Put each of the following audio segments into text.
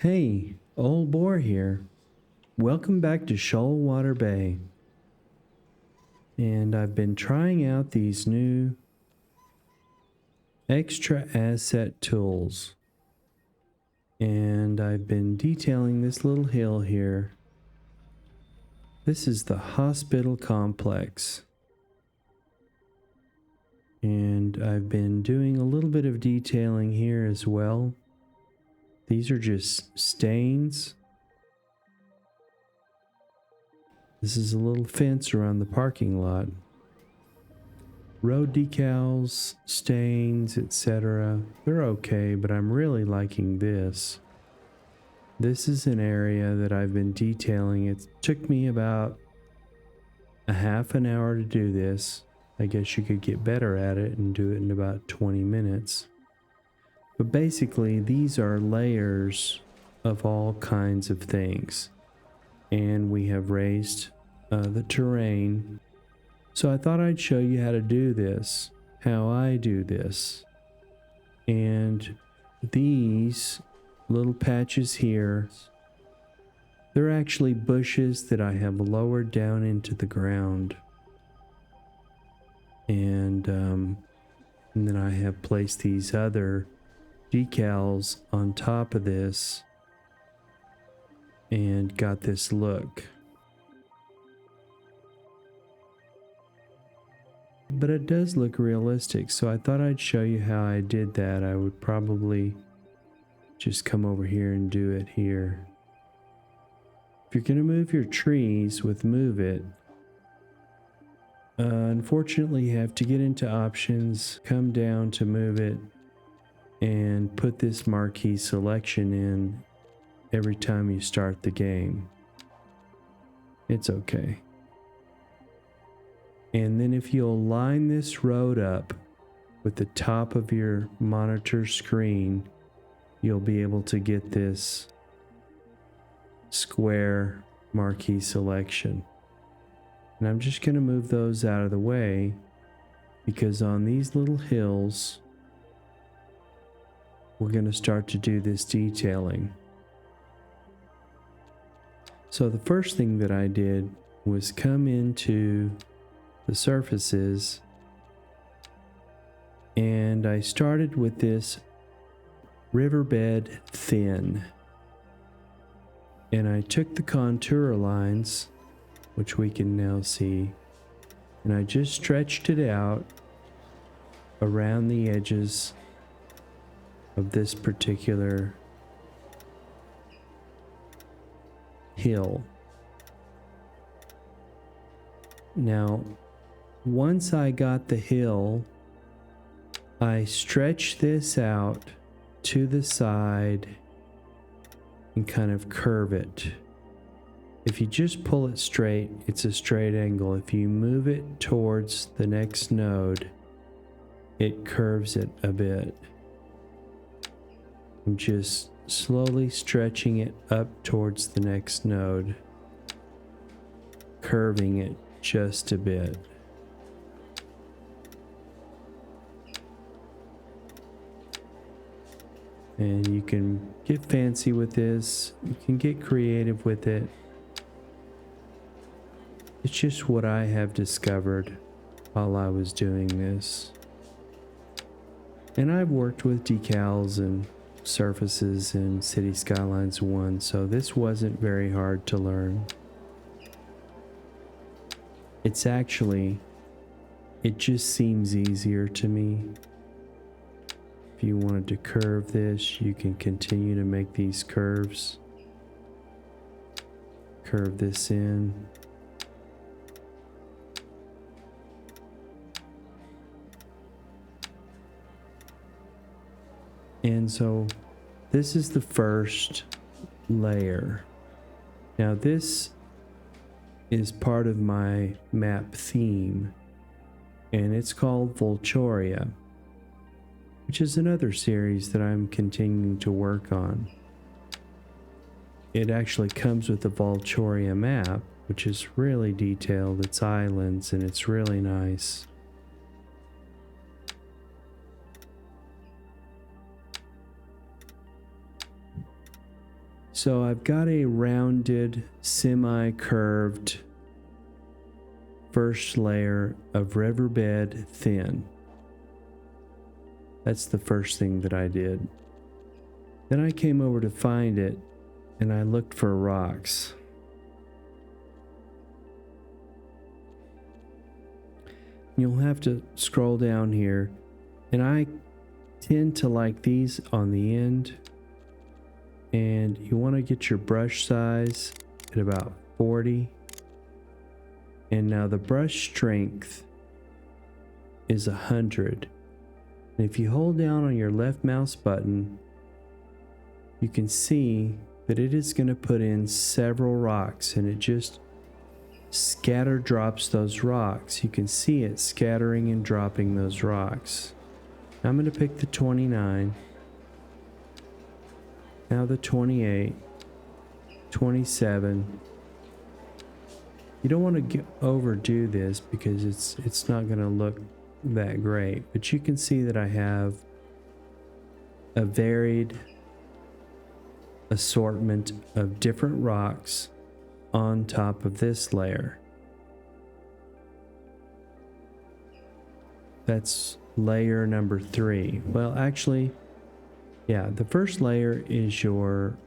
Hey, Old Boar here. Welcome back to Shoalwater Bay. And I've been trying out these new extra asset tools. And I've been detailing this little hill here. This is the hospital complex. And I've been doing a little bit of detailing here as well. These are just stains. This is a little fence around the parking lot. Road decals, stains, etc. They're okay, but I'm really liking this. This is an area that I've been detailing. It took me about a half an hour to do this. I guess you could get better at it and do it in about 20 minutes. But basically, these are layers of all kinds of things. And we have raised the terrain. So I thought I'd show you how to do this, how I do this. And these little patches here, they're actually bushes that I have lowered down into the ground. And then I have placed these other decals on top of this and got this look. But it does look realistic, so I thought I'd show you how I did that. I would probably just come over here and do it here. If you're going to move your trees with Move It, unfortunately you have to get into options, come down to Move It, and put this marquee selection in every time you start the game. It's okay. And then if you'll line this road up with the top of your monitor screen, you'll be able to get this square marquee selection. And I'm just going to move those out of the way because on these little hills, we're going to start to do this detailing. So the first thing that I did was come into the surfaces, and I started with this riverbed thin. And I took the contour lines, which we can now see, and I just stretched it out around the edges of this particular hill. Now, once I got the hill, I stretched this out to the side and kind of curve it. If you just pull it straight, it's a straight angle. If you move it towards the next node, it curves it a bit. I'm just slowly stretching it up towards the next node, curving it just a bit. And you can get fancy with this, you can get creative with it. It's just what I have discovered while I was doing this. And I've worked with decals and surfaces in City Skylines 1, so this wasn't very hard to learn. It's actually, it just seems easier to me. If you wanted to curve this, you can continue to make these curves. Curve this in. And so this is the first layer. Now this is part of my map theme, and it's called Vulturia, which is another series that I'm continuing to work on. It actually comes with the Vulturia map, which is really detailed. It's islands and it's really nice. So I've got a rounded, semi-curved first layer of riverbed thin. That's the first thing that I did. Then I came over to find it and I looked for rocks. You'll have to scroll down here, and I tend to like these on the end, and you want to get your brush size at about 40. And now the brush strength is 100. And if you hold down on your left mouse button, you can see that it is going to put in several rocks, and it just scatter drops those rocks. You can see it scattering and dropping those rocks. I'm going to pick the 29. Now the 28, 27. You don't want to overdo this because it's not going to look that great, but you can see that I have a varied assortment of different rocks on top of this layer. That's layer number 3. Well, actually, yeah, the first layer is your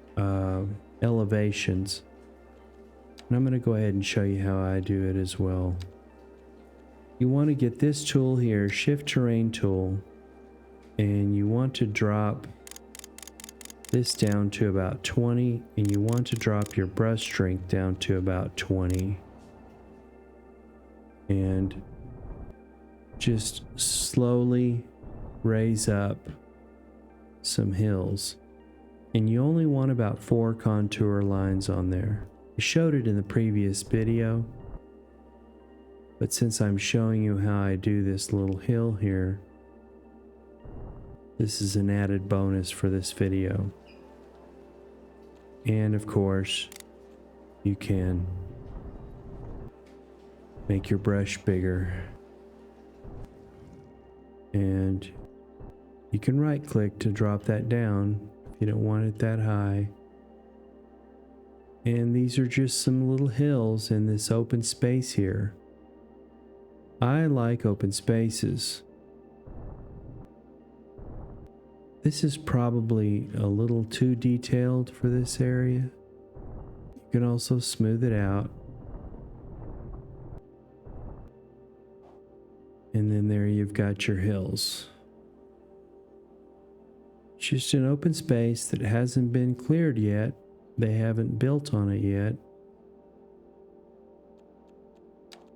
elevations. And I'm going to go ahead and show you how I do it as well. You want to get this tool here, Shift Terrain tool, and you want to drop this down to about 20, and you want to drop your brush strength down to about 20. And just slowly raise up some hills. And you only want about 4 contour lines on there. I showed it in the previous video, but since I'm showing you how I do this little hill here, this is an added bonus for this video. And of course, you can make your brush bigger. And you can right click to drop that down if you don't want it that high. And these are just some little hills in this open space here. I like open spaces. This is probably a little too detailed for this area. You can also smooth it out. And then there you've got your hills. It's just an open space that hasn't been cleared yet. They haven't built on it yet.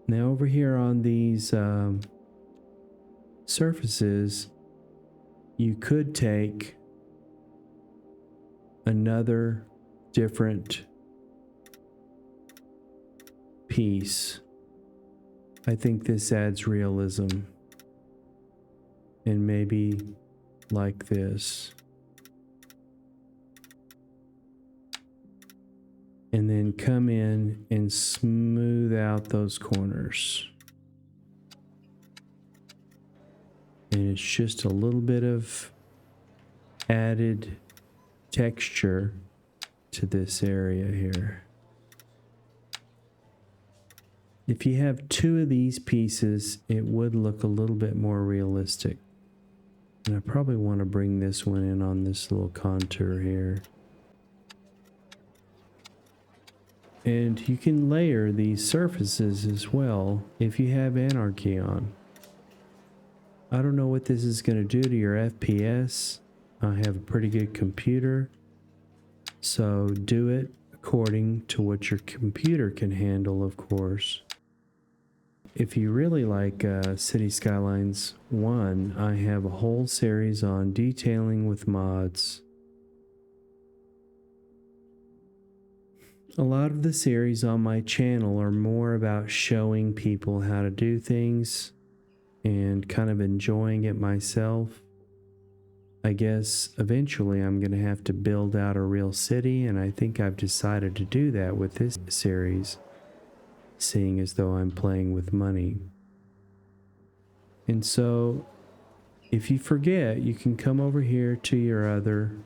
Now over here on these surfaces, you could take another different piece. I think this adds realism. And maybe like this. And then come in and smooth out those corners. And it's just a little bit of added texture to this area here. If you have 2 of these pieces, it would look a little bit more realistic. And I probably want to bring this one in on this little contour here. And you can layer these surfaces as well if you have Anarchy on. I don't know what this is going to do to your FPS. I have a pretty good computer, so do it according to what your computer can handle, of course. If you really like City Skylines 1, I have a whole series on detailing with mods. A lot of the series on my channel are more about showing people how to do things and kind of enjoying it myself. I guess eventually I'm going to have to build out a real city, and I think I've decided to do that with this series, seeing as though I'm playing with money. And so if you forget, you can come over here to your other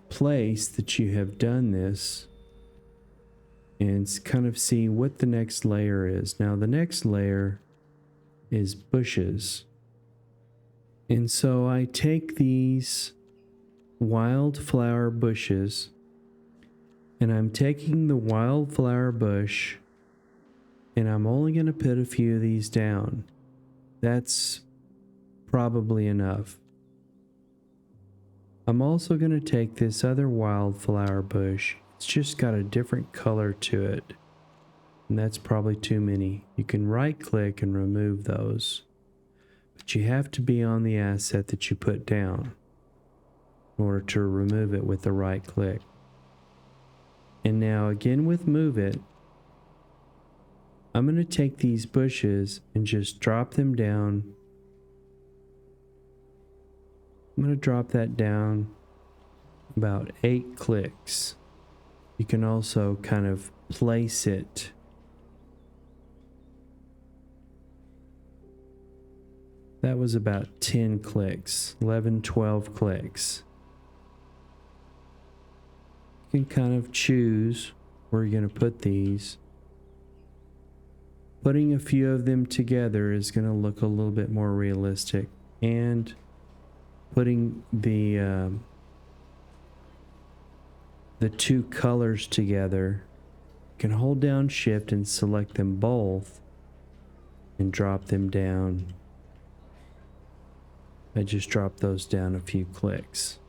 place that you have done this and kind of see what the next layer is. Now the next layer is bushes. And so I take these wildflower bushes and I'm taking the wildflower bush and I'm only going to put a few of these down. That's probably enough. I'm also going to take this other wildflower bush. It's just got a different color to it. And that's probably too many. You can right click and remove those. But you have to be on the asset that you put down in order to remove it with the right click. And now again with move it, I'm going to take these bushes and just drop them down. I'm going to drop that down about 8 clicks. You can also kind of place it. That was about 10 clicks, 11, 12 clicks. You can kind of choose where you're going to put these. Putting a few of them together is going to look a little bit more realistic, and putting the two colors together, you can hold down shift and select them both and drop them down. I just dropped those down a few clicks.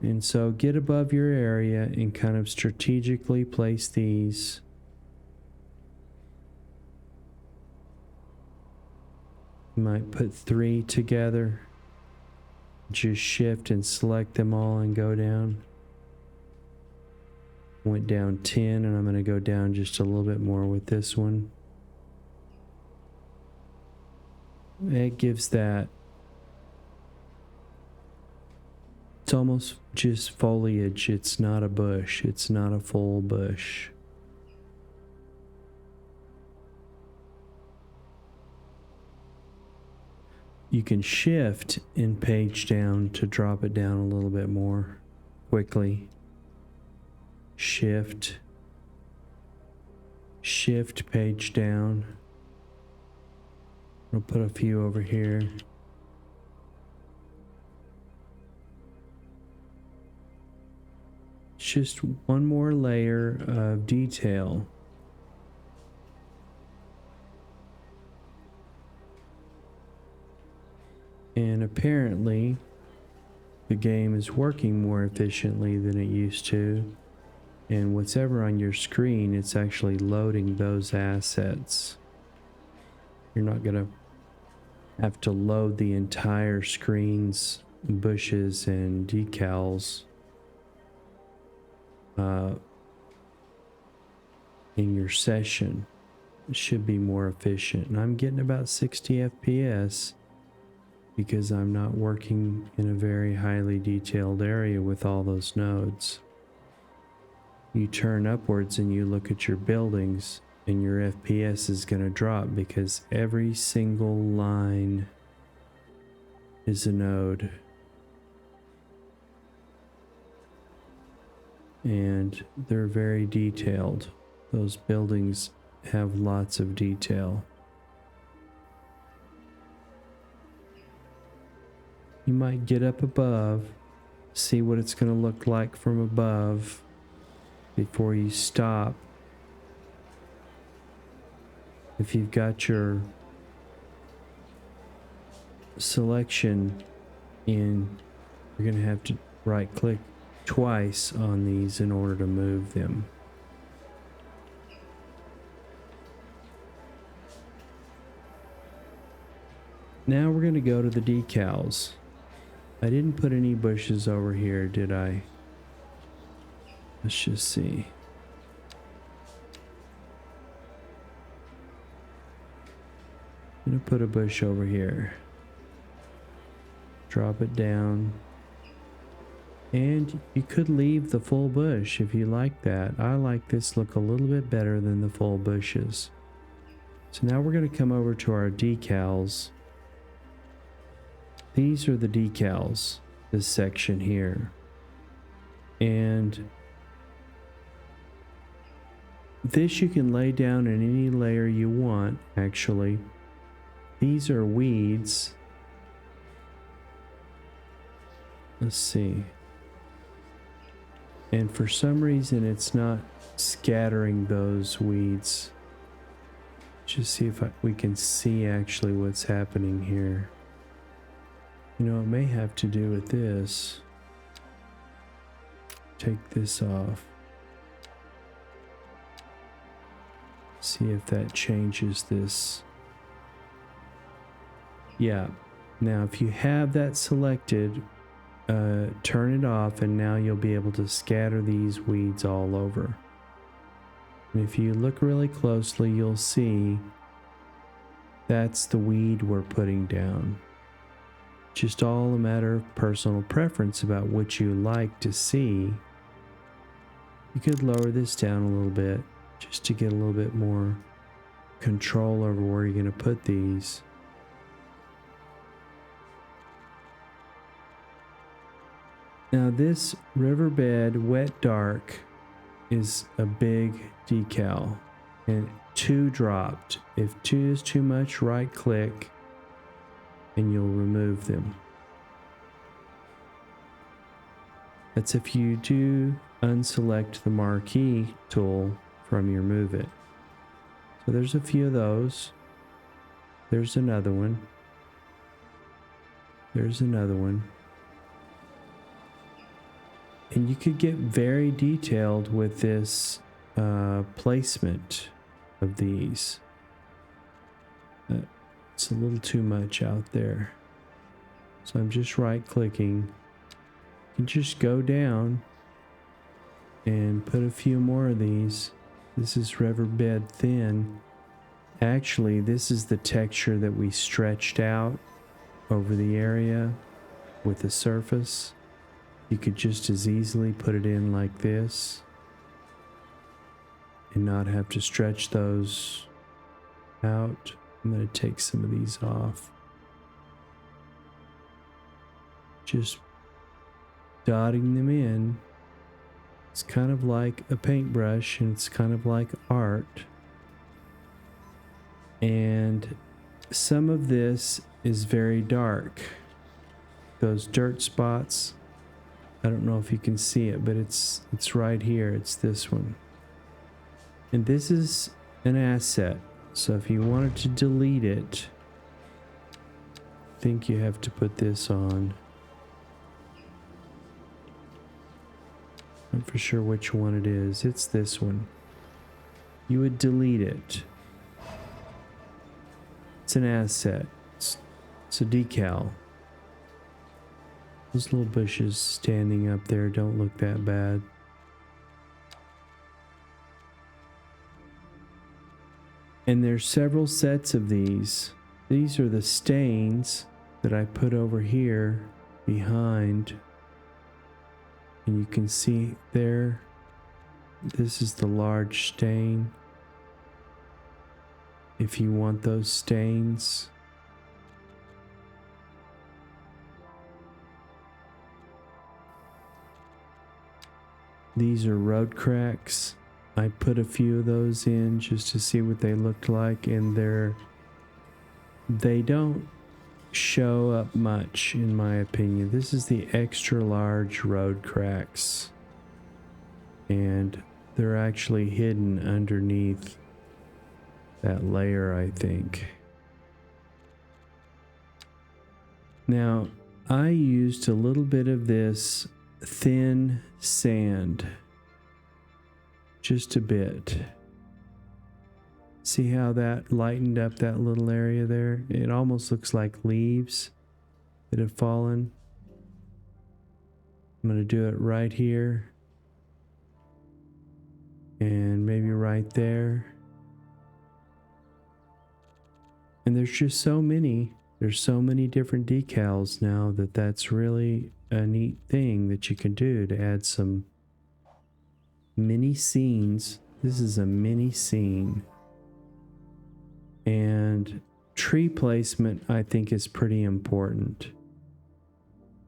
And so get above your area and kind of strategically place these. You might put 3 together. Just shift and select them all and go down. Went down 10 and I'm going to go down just a little bit more with this one. It gives that. It's almost just foliage. It's not a bush. It's not a full bush. You can shift and page down to drop it down a little bit more quickly. Shift, page down. I'll put a few over here. It's just one more layer of detail. And apparently, the game is working more efficiently than it used to. And whatever on your screen, it's actually loading those assets. You're not going to have to load the entire screen's bushes and decals in your session. It should be more efficient. And I'm getting about 60 FPS. Because I'm not working in a very highly detailed area with all those nodes. You turn upwards and you look at your buildings and your FPS is going to drop because every single line is a node. And they're very detailed. Those buildings have lots of detail. You might get up above, see what it's going to look like from above before you stop. If you've got your selection in, you're going to have to right click twice on these in order to move them. Now we're going to go to the decals. I didn't put any bushes over here, did I? Let's just see. I'm going to put a bush over here. Drop it down. And you could leave the full bush if you like that. I like this look a little bit better than the full bushes. So now we're going to come over to our decals. These are the decals. this section here. And this you can lay down in any layer you want, actually. These are weeds. Let's see. And for some reason it's not scattering those weeds. Just see if we can see actually what's happening here. You know, it may have to do with this. Take this off. See if that changes this. Yeah. Now if you have that selected, turn it off and now you'll be able to scatter these weeds all over. And if you look really closely, you'll see that's the weed we're putting down. Just all a matter of personal preference about what you like to see. You could lower this down a little bit just to get a little bit more control over where you're going to put these. Now this riverbed wet dark is a big decal, and 2 dropped. If 2 is too much, right click and you'll remove them. That's if you do unselect the marquee tool from your Move It. So there's a few of those. There's another one. There's another one. And you could get very detailed with this placement of these. It's a little too much out there. So I'm just right clicking. You can just go down and put a few more of these. This is riverbed thin. Actually, this is the texture that we stretched out over the area with the surface. You could just as easily put it in like this and not have to stretch those out. I'm going to take some of these off. Just dotting them in. It's kind of like a paintbrush and it's kind of like art. And some of this is very dark. Those dirt spots, I don't know if you can see it, but it's right here. It's this one. And this is an asset. So if you wanted to delete it, I think you have to put this on. I'm not for sure which one it is. It's this one. You would delete it. It's an asset. It's a decal. Those little bushes standing up there don't look that bad. And there's several sets of these. These are the stains that I put over here behind. And you can see there, this is the large stain. If you want those stains. These are road cracks. I put a few of those in just to see what they looked like, and they don't show up much in my opinion. This is the extra large road cracks, and they're actually hidden underneath that layer, I think. Now, I used a little bit of this thin sand, just a bit. See how that lightened up that little area there? It almost looks like leaves that have fallen. I'm going to do it right here and maybe right there. And there's just so many. There's so many different decals now that's really a neat thing that you can do to add some mini scenes. This is a mini scene. And tree placement, I think, is pretty important.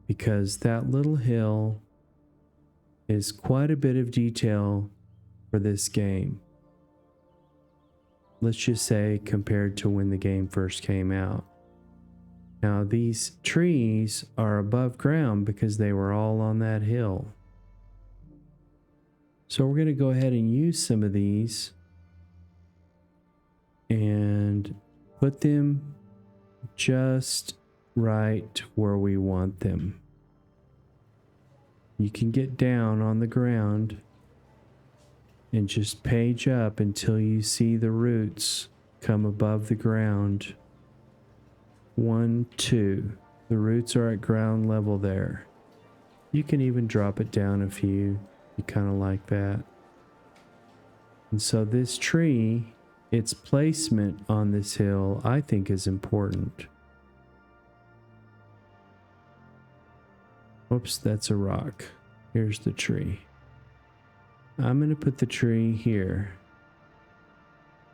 because that little hill is quite a bit of detail for this game. Let's just say compared to when the game first came out. Now these trees are above ground because they were all on that hill. So we're going to go ahead and use some of these and put them just right where we want them. You can get down on the ground and just page up until you see the roots come above the ground. 1, 2. The roots are at ground level there. You can even drop it down a few. You kind of like that. And so this tree, its placement on this hill, I think is important. Oops, that's a rock. Here's the tree. I'm going to put the tree here.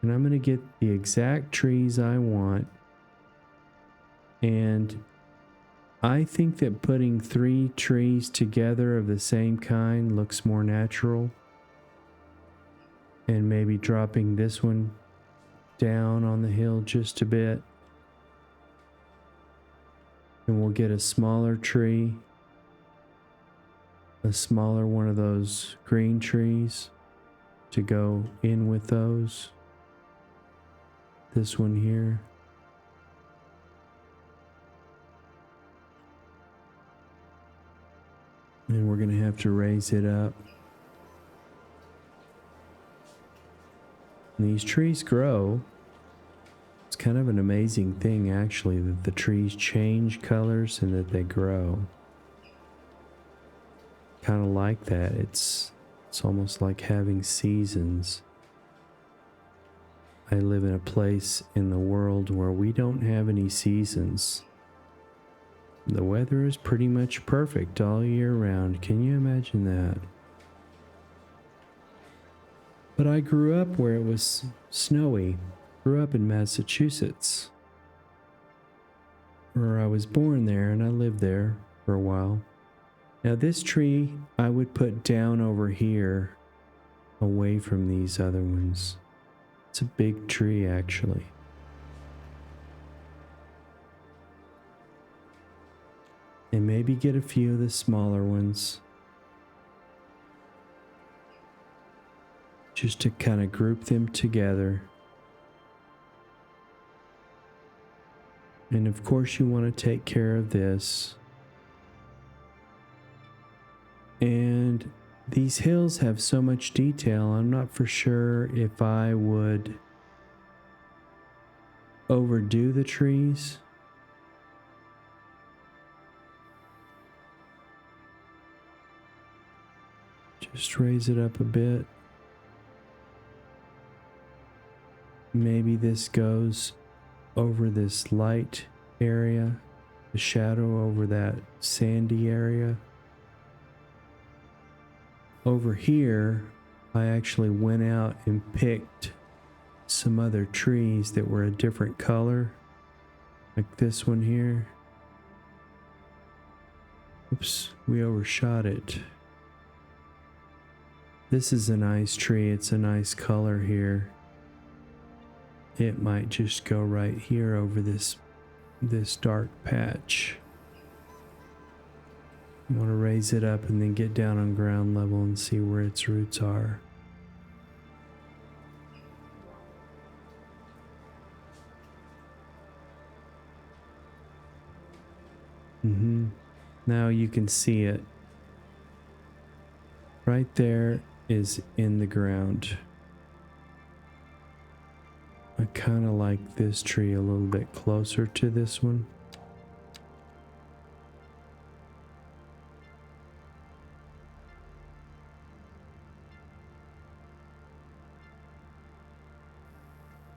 And I'm going to get the exact trees I want. And I think that putting 3 trees together of the same kind looks more natural. And maybe dropping this one down on the hill just a bit. And we'll get a smaller tree. A smaller one of those green trees to go in with those. This one here. And we're going to have to raise it up. And these trees grow. It's kind of an amazing thing, actually, that the trees change colors and that they grow. Kind of like that. It's almost like having seasons. I live in a place in the world where we don't have any seasons. The weather is pretty much perfect all year round. Can you imagine that? But I grew up where it was snowy. Grew up in Massachusetts. Or I was born there and I lived there for a while. Now this tree I would put down over here, away from these other ones. It's a big tree actually. And maybe get a few of the smaller ones. Just to kind of group them together. And of course you want to take care of this. And these hills have so much detail, I'm not for sure if I would overdo the trees. Just raise it up a bit. Maybe this goes over this light area, the shadow over that sandy area. Over here, I actually went out and picked some other trees that were a different color, like this one here. Oops, we overshot it. This is a nice tree, it's a nice color here. It might just go right here over this dark patch. I want to raise it up and then get down on ground level and see where its roots are. Now you can see it. Right there is in the ground. I kind of like this tree a little bit closer to this one.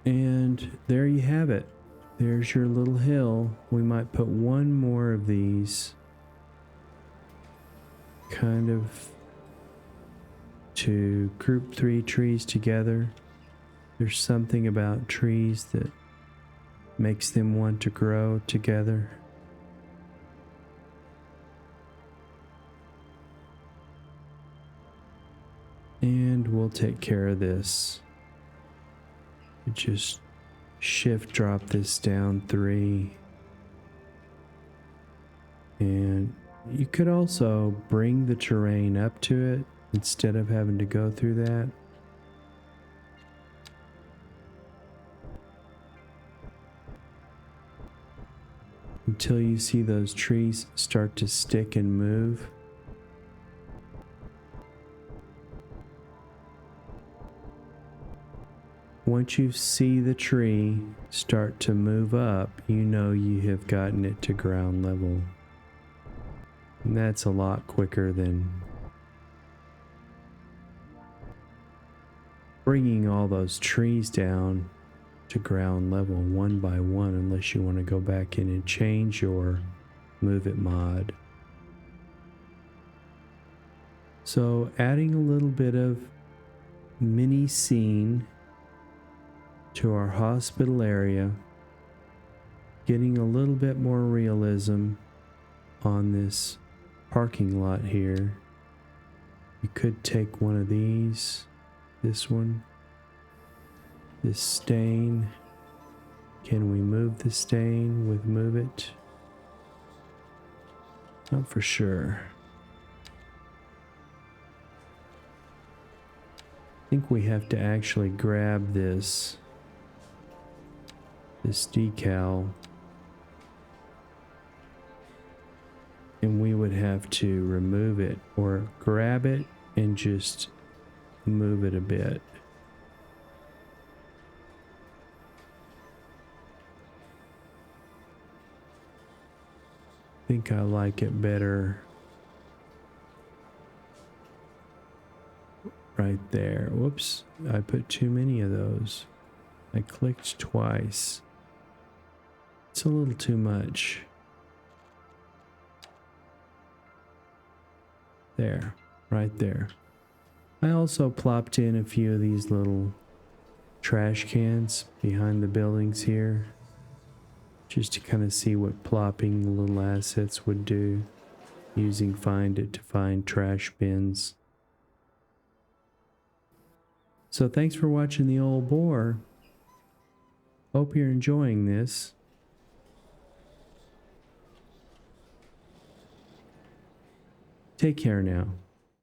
And there you have it. There's your little hill. We might put one more of these kind of to group 3 trees together. There's something about trees that makes them want to grow together. we'll take care of this. Just shift drop this down 3. And you could also bring the terrain up to it instead of having to go through that. Until you see those trees start to stick and move. Once you see the tree start to move up, you know you have gotten it to ground level. And that's a lot quicker than bringing all those trees down to ground level one by one, unless you want to go back in and change your Move It mod. So adding a little bit of mini scene to our hospital area, getting a little bit more realism on this parking lot here. You could take one of these, this one, this stain. Can we move the stain with Move It? Not for sure. I think we have to actually grab this decal, and we would have to remove it or grab it and just move it a bit. I think I like it better right there. Whoops, I put too many of those. I clicked twice. It's a little too much. There, right there. I also plopped in a few of these little trash cans behind the buildings here, just to kind of see what plopping the little assets would do, using Find It to find trash bins. So thanks for watching the old boar. Hope you're enjoying this. Take care now.